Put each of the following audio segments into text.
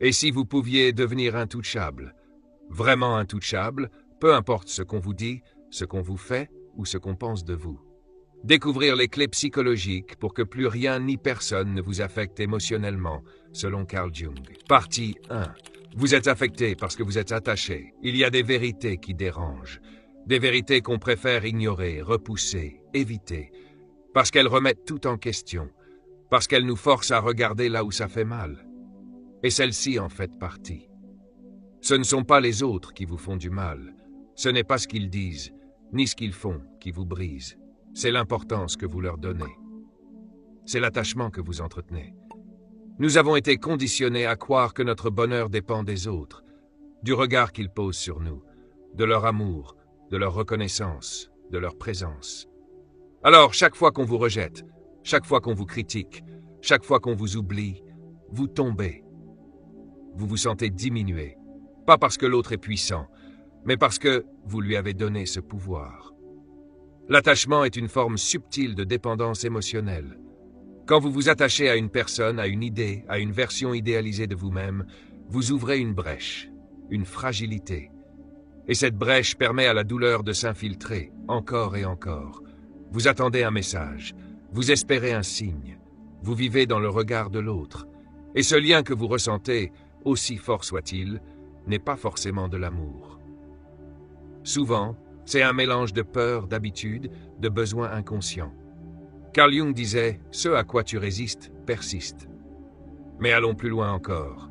Et si vous pouviez devenir intouchable, vraiment intouchable, peu importe ce qu'on vous dit, ce qu'on vous fait ou ce qu'on pense de vous. Découvrir les clés psychologiques pour que plus rien ni personne ne vous affecte émotionnellement, selon Carl Jung. Partie 1. Vous êtes affecté parce que vous êtes attaché. Il y a des vérités qui dérangent. Des vérités qu'on préfère ignorer, repousser, éviter. Parce qu'elles remettent tout en question. Parce qu'elles nous forcent à regarder là où ça fait mal. Et celle-ci en fait partie. Ce ne sont pas les autres qui vous font du mal. Ce n'est pas ce qu'ils disent, ni ce qu'ils font qui vous brise. C'est l'importance que vous leur donnez. C'est l'attachement que vous entretenez. Nous avons été conditionnés à croire que notre bonheur dépend des autres, du regard qu'ils posent sur nous, de leur amour, de leur reconnaissance, de leur présence. Alors, chaque fois qu'on vous rejette, chaque fois qu'on vous critique, chaque fois qu'on vous oublie, vous tombez. Vous vous sentez diminué, pas parce que l'autre est puissant, mais parce que vous lui avez donné ce pouvoir. L'attachement est une forme subtile de dépendance émotionnelle. Quand vous vous attachez à une personne, à une idée, à une version idéalisée de vous-même, vous ouvrez une brèche, une fragilité. Et cette brèche permet à la douleur de s'infiltrer, encore et encore. Vous attendez un message, vous espérez un signe, vous vivez dans le regard de l'autre. Et ce lien que vous ressentez, aussi fort soit-il, n'est pas forcément de l'amour. Souvent, c'est un mélange de peur, d'habitude, de besoins inconscients. Carl Jung disait « Ce à quoi tu résistes persiste ». Mais allons plus loin encore.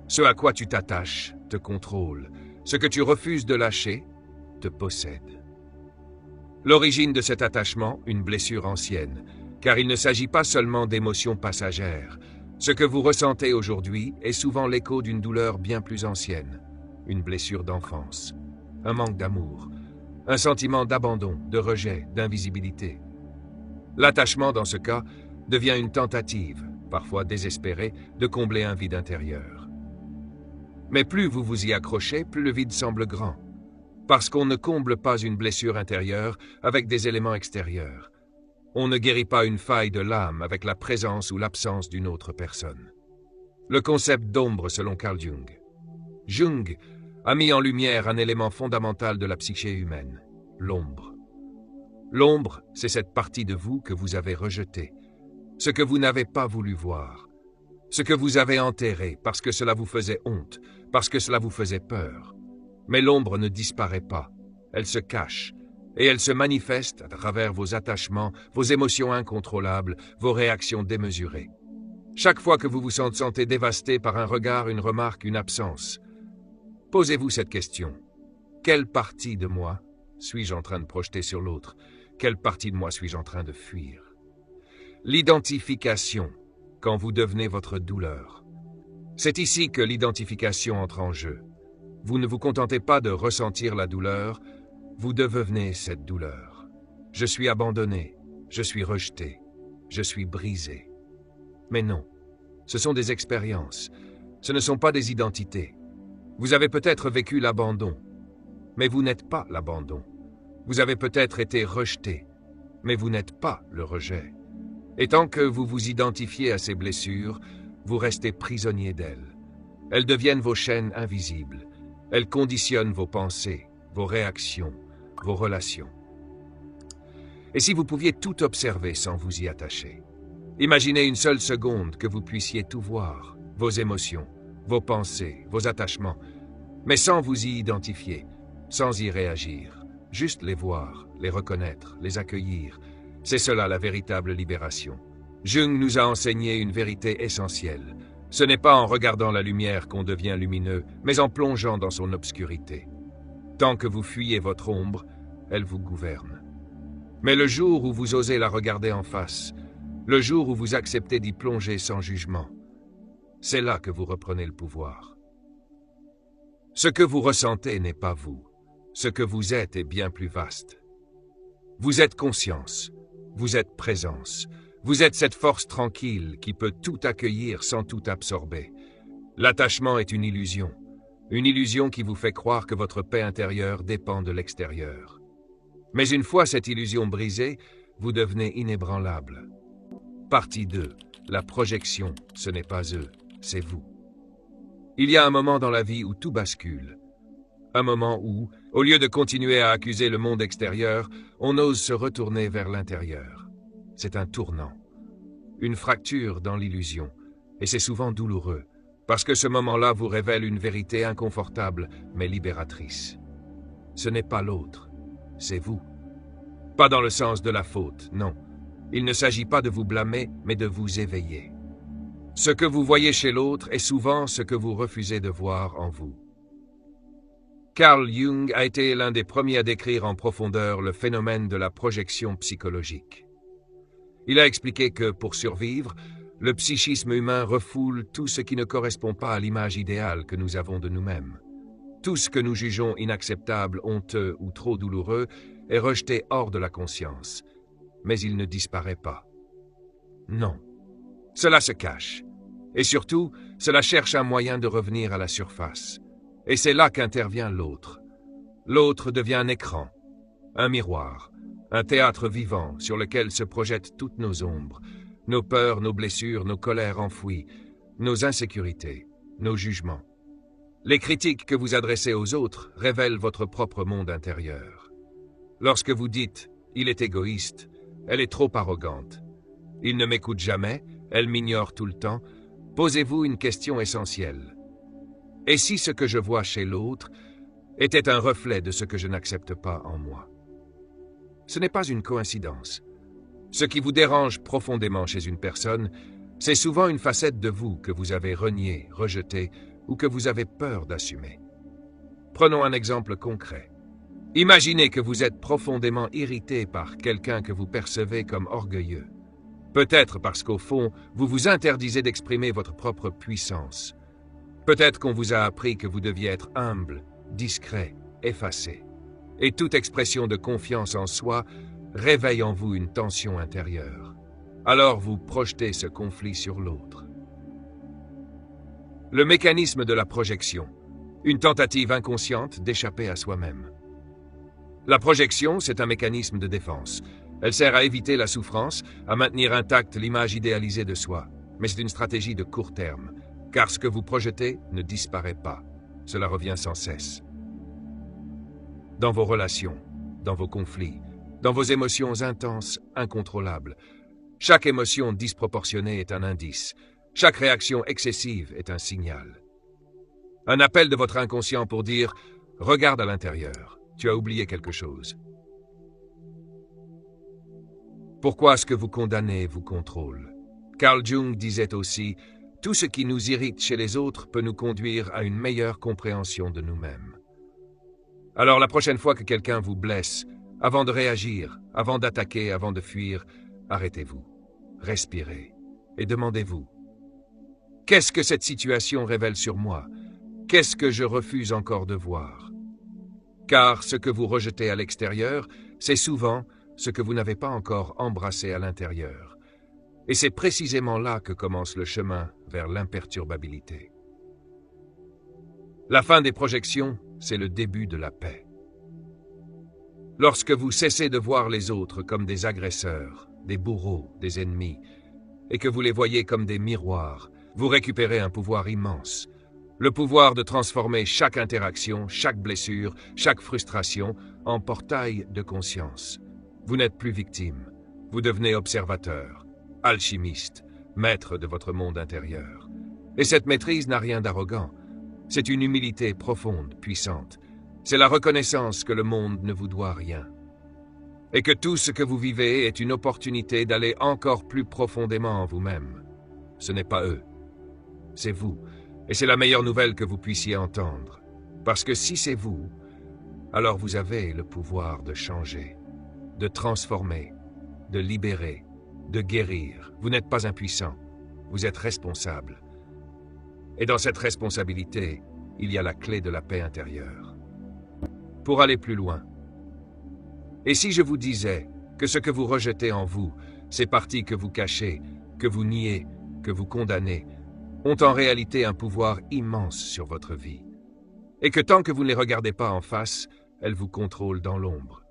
Ce à quoi tu t'attaches te contrôle. Ce que tu refuses de lâcher te possède. L'origine de cet attachement, une blessure ancienne, car il ne s'agit pas seulement d'émotions passagères. Ce que vous ressentez aujourd'hui est souvent l'écho d'une douleur bien plus ancienne, une blessure d'enfance, un manque d'amour, un sentiment d'abandon, de rejet, d'invisibilité. L'attachement, dans ce cas, devient une tentative, parfois désespérée, de combler un vide intérieur. Mais plus vous vous y accrochez, plus le vide semble grand, parce qu'on ne comble pas une blessure intérieure avec des éléments extérieurs. On ne guérit pas une faille de l'âme avec la présence ou l'absence d'une autre personne. Le concept d'ombre selon Carl Jung. Jung a mis en lumière un élément fondamental de la psyché humaine, l'ombre. L'ombre, c'est cette partie de vous que vous avez rejetée, ce que vous n'avez pas voulu voir, ce que vous avez enterré parce que cela vous faisait honte, parce que cela vous faisait peur. Mais l'ombre ne disparaît pas, elle se cache, et elle se manifeste à travers vos attachements, vos émotions incontrôlables, vos réactions démesurées. Chaque fois que vous vous sentez dévasté par un regard, une remarque, une absence, posez-vous cette question. Quelle partie de moi suis-je en train de projeter sur l'autre? Quelle partie de moi suis-je en train de fuir? L'identification, quand vous devenez votre douleur. C'est ici que l'identification entre en jeu. Vous ne vous contentez pas de ressentir la douleur, vous devenez cette douleur. Je suis abandonné, je suis rejeté, je suis brisé. Mais non, ce sont des expériences, ce ne sont pas des identités. Vous avez peut-être vécu l'abandon, mais vous n'êtes pas l'abandon. Vous avez peut-être été rejeté, mais vous n'êtes pas le rejet. Et tant que vous vous identifiez à ces blessures, vous restez prisonnier d'elles. Elles deviennent vos chaînes invisibles. Elles conditionnent vos pensées, vos réactions, vos relations. Et si vous pouviez tout observer sans vous y attacher? Imaginez une seule seconde que vous puissiez tout voir, vos émotions, vos pensées, vos attachements, mais sans vous y identifier, sans y réagir, juste les voir, les reconnaître, les accueillir. C'est cela la véritable libération. Jung nous a enseigné une vérité essentielle. Ce n'est pas en regardant la lumière qu'on devient lumineux, mais en plongeant dans son obscurité. Tant que vous fuyez votre ombre, elle vous gouverne. Mais le jour où vous osez la regarder en face, le jour où vous acceptez d'y plonger sans jugement, c'est là que vous reprenez le pouvoir. Ce que vous ressentez n'est pas vous. Ce que vous êtes est bien plus vaste. Vous êtes conscience, vous êtes présence, vous êtes cette force tranquille qui peut tout accueillir sans tout absorber. L'attachement est une illusion qui vous fait croire que votre paix intérieure dépend de l'extérieur. Mais une fois cette illusion brisée, vous devenez inébranlable. Partie 2. La projection, ce n'est pas eux, c'est vous. Il y a un moment dans la vie où tout bascule. Un moment où, au lieu de continuer à accuser le monde extérieur, on ose se retourner vers l'intérieur. C'est un tournant, une fracture dans l'illusion, et c'est souvent douloureux, parce que ce moment-là vous révèle une vérité inconfortable, mais libératrice. Ce n'est pas l'autre, c'est vous. Pas dans le sens de la faute, non. Il ne s'agit pas de vous blâmer, mais de vous éveiller. Ce que vous voyez chez l'autre est souvent ce que vous refusez de voir en vous. Carl Jung a été l'un des premiers à décrire en profondeur le phénomène de la projection psychologique. Il a expliqué que, pour survivre, le psychisme humain refoule tout ce qui ne correspond pas à l'image idéale que nous avons de nous-mêmes. Tout ce que nous jugeons inacceptable, honteux ou trop douloureux est rejeté hors de la conscience, mais il ne disparaît pas. Non, cela se cache, et surtout, cela cherche un moyen de revenir à la surface. Et c'est là qu'intervient l'autre. L'autre devient un écran, un miroir, un théâtre vivant sur lequel se projettent toutes nos ombres, nos peurs, nos blessures, nos colères enfouies, nos insécurités, nos jugements. Les critiques que vous adressez aux autres révèlent votre propre monde intérieur. Lorsque vous dites « il est égoïste », elle est trop arrogante. Il ne m'écoute jamais, elle m'ignore tout le temps. Posez-vous une question essentielle. Et si ce que je vois chez l'autre était un reflet de ce que je n'accepte pas en moi? Ce n'est pas une coïncidence. Ce qui vous dérange profondément chez une personne, c'est souvent une facette de vous que vous avez reniée, rejetée ou que vous avez peur d'assumer. Prenons un exemple concret. Imaginez que vous êtes profondément irrité par quelqu'un que vous percevez comme orgueilleux. Peut-être parce qu'au fond, vous vous interdisez d'exprimer votre propre puissance. Peut-être qu'on vous a appris que vous deviez être humble, discret, effacé. Et toute expression de confiance en soi réveille en vous une tension intérieure. Alors vous projetez ce conflit sur l'autre. Le mécanisme de la projection, une tentative inconsciente d'échapper à soi-même. La projection, c'est un mécanisme de défense. Elle sert à éviter la souffrance, à maintenir intacte l'image idéalisée de soi. Mais c'est une stratégie de court terme, car ce que vous projetez ne disparaît pas. Cela revient sans cesse. Dans vos relations, dans vos conflits, dans vos émotions intenses, incontrôlables. Chaque émotion disproportionnée est un indice. Chaque réaction excessive est un signal. Un appel de votre inconscient pour dire « Regarde à l'intérieur, tu as oublié quelque chose ». Pourquoi ce que vous condamnez vous contrôle? Carl Jung disait aussi « Tout ce qui nous irrite chez les autres peut nous conduire à une meilleure compréhension de nous-mêmes ». Alors la prochaine fois que quelqu'un vous blesse, avant de réagir, avant d'attaquer, avant de fuir, arrêtez-vous, respirez et demandez-vous « Qu'est-ce que cette situation révèle sur moi? Qu'est-ce que je refuse encore de voir ?» Car ce que vous rejetez à l'extérieur, c'est souvent ce que vous n'avez pas encore embrassé à l'intérieur. Et c'est précisément là que commence le chemin vers l'imperturbabilité. La fin des projections, c'est le début de la paix. Lorsque vous cessez de voir les autres comme des agresseurs, des bourreaux, des ennemis, et que vous les voyez comme des miroirs, vous récupérez un pouvoir immense. Le pouvoir de transformer chaque interaction, chaque blessure, chaque frustration en portail de conscience. Vous n'êtes plus victime, vous devenez observateur, alchimiste, maître de votre monde intérieur. Et cette maîtrise n'a rien d'arrogant. C'est une humilité profonde, puissante. C'est la reconnaissance que le monde ne vous doit rien. Et que tout ce que vous vivez est une opportunité d'aller encore plus profondément en vous-même. Ce n'est pas eux, c'est vous. Et c'est la meilleure nouvelle que vous puissiez entendre. Parce que si c'est vous, alors vous avez le pouvoir de changer, de transformer, de libérer, de guérir. Vous n'êtes pas impuissant, vous êtes responsable. Et dans cette responsabilité, il y a la clé de la paix intérieure. Pour aller plus loin, et si je vous disais que ce que vous rejetez en vous, ces parties que vous cachez, que vous niez, que vous condamnez, ont en réalité un pouvoir immense sur votre vie, et que tant que vous ne les regardez pas en face, elles vous contrôlent dans l'ombre.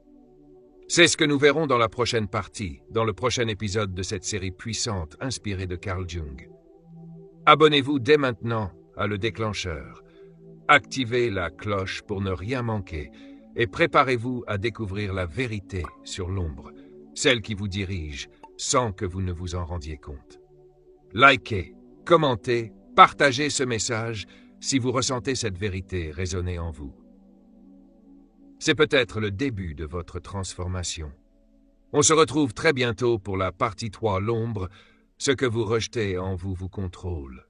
C'est ce que nous verrons dans la prochaine partie, dans le prochain épisode de cette série puissante inspirée de Carl Jung. Abonnez-vous dès maintenant a le déclencheur. Activez la cloche pour ne rien manquer et préparez-vous à découvrir la vérité sur l'ombre, celle qui vous dirige sans que vous ne vous en rendiez compte. Likez, commentez, partagez ce message si vous ressentez cette vérité résonner en vous. C'est peut-être le début de votre transformation. On se retrouve très bientôt pour la partie 3, l'ombre. Ce que vous rejetez en vous vous contrôle.